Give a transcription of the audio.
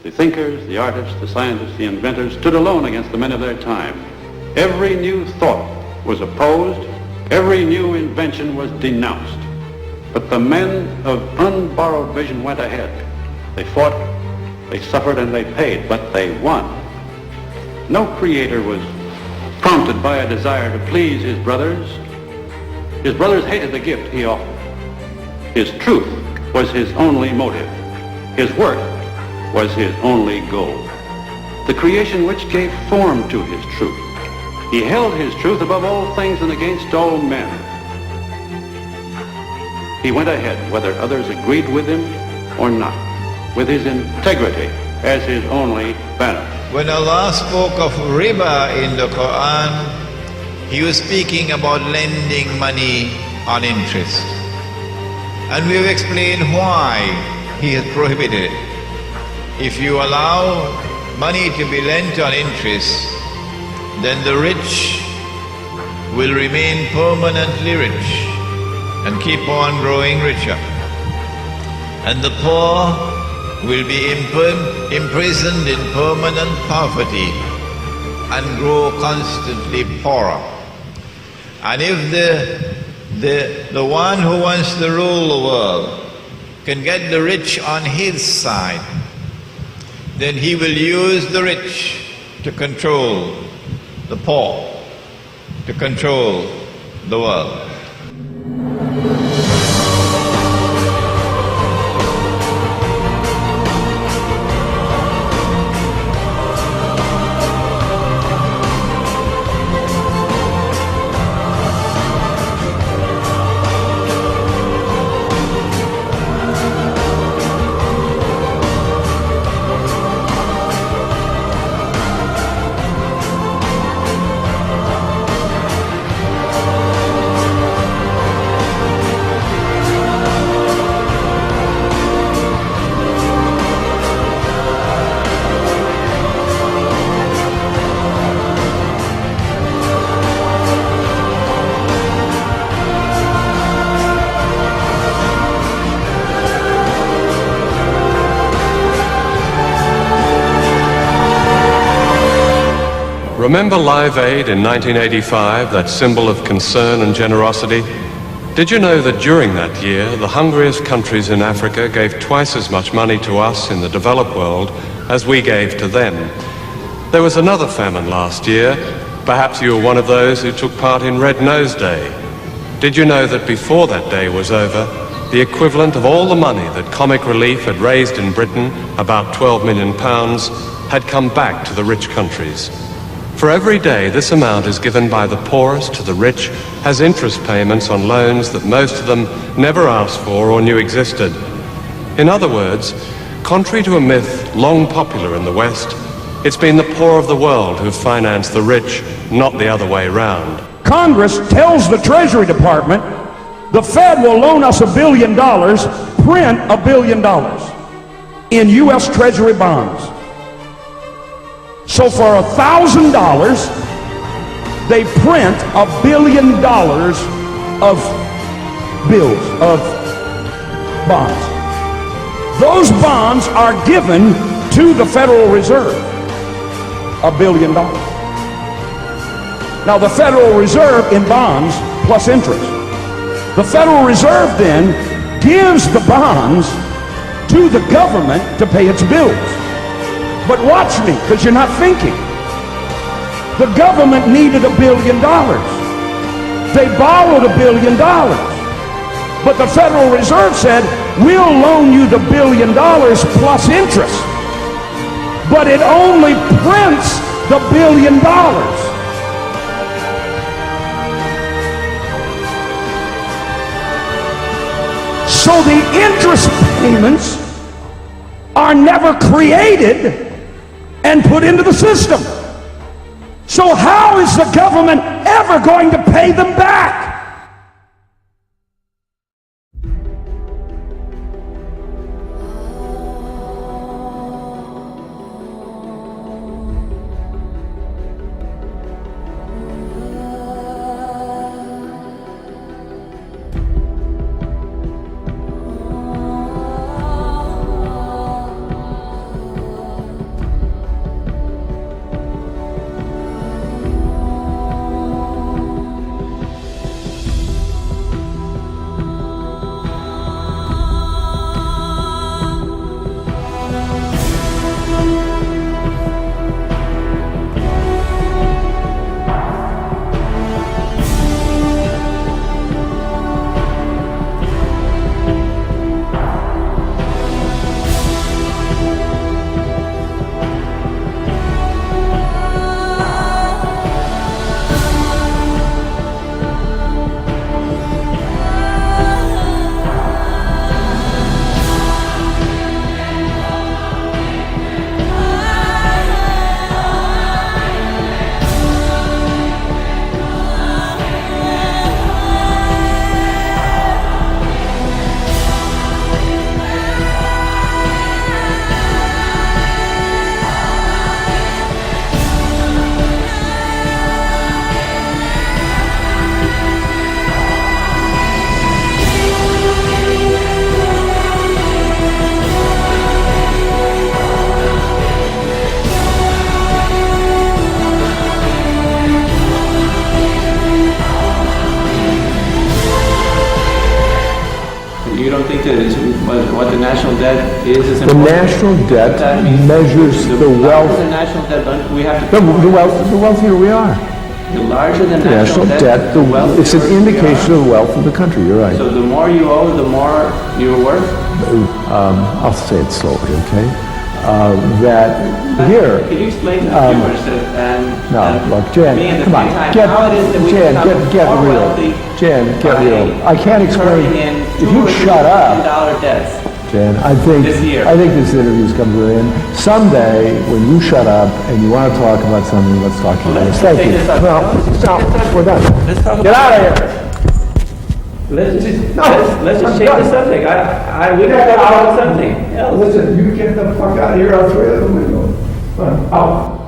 The thinkers, the artists, the scientists, the inventors stood alone against the men of their time. Every new thought was opposed. Every new invention was denounced. But the men of unborrowed vision went ahead. They fought, they suffered, and they paid, but they won. No creator was prompted by a desire to please his brothers. His brothers hated the gift he offered. His truth was his only motive. His work was his only goal. The creation which gave form to his truth. He held his truth above all things and against all men. He went ahead, whether others agreed with him or not, with his integrity as his only banner. When Allah spoke of riba in the Quran, He was speaking about lending money on interest. And we have explained why He has prohibited it. If you allow money to be lent on interest, then the rich will remain permanently rich and keep on growing richer. And the poor will be imprisoned in permanent poverty and grow constantly poorer. And if the one who wants to rule the world can get the rich on his side, then he will use the rich to control the poor, to control the world. Remember Live Aid in 1985, that symbol of concern and generosity? Did you know that during that year, the hungriest countries in Africa gave twice as much money to us in the developed world as we gave to them? There was another famine last year. Perhaps you were one of those who took part in Red Nose Day. Did you know that before that day was over, the equivalent of all the money that Comic Relief had raised in Britain, about £12 million, had come back to the rich countries? For every day this amount is given by the poorest to the rich as interest payments on loans that most of them never asked for or knew existed. In other words, contrary to a myth long popular in the West, it's been the poor of the world who've financed the rich, not the other way round. Congress tells the Treasury Department, the Fed will loan us $1 billion, print $1 billion in U.S. Treasury bonds. So for $1,000, they print $1 billion of bills, of bonds. Those bonds are given to the Federal Reserve, $1 billion. Now the Federal Reserve in bonds plus interest. The Federal Reserve then gives the bonds to the government to pay its bills. But watch me, because you're not thinking. The government needed $1 billion. They borrowed $1 billion. But the Federal Reserve said, we'll loan you the $1 billion plus interest. But it only prints the $1 billion. So the interest payments are never created and put into the system. So how is the government ever going to pay them back? You don't think that it's, what the national debt is The important? national debt That means measures the wealth. larger the national debt, don't we have to... The wealthier we are. The larger the The national debt, the wealthier it's an we indication are. of the wealth of the country, you're right. So the more you owe, the more you're worth? I'll say it slowly, okay? That here, Can you explain to the viewers that, no, look, Jan, me at the come on, same time, get, how it is that we Jan, become get more real. wealthy Jan, get by real. I can't explain, turning in if you shut up, $2 debts? Jan, I This year. think this interview's come to an end. Someday, when you shut up and you want to talk about something, let's talk about this. Thank take you. this up. No, we're done. Let's talk Get about- out of here. Let's just, No, let's just I'm change the done. subject. We got to talk about something else. Listen, you get the fuck out of here, I'll throw you out the window. Out.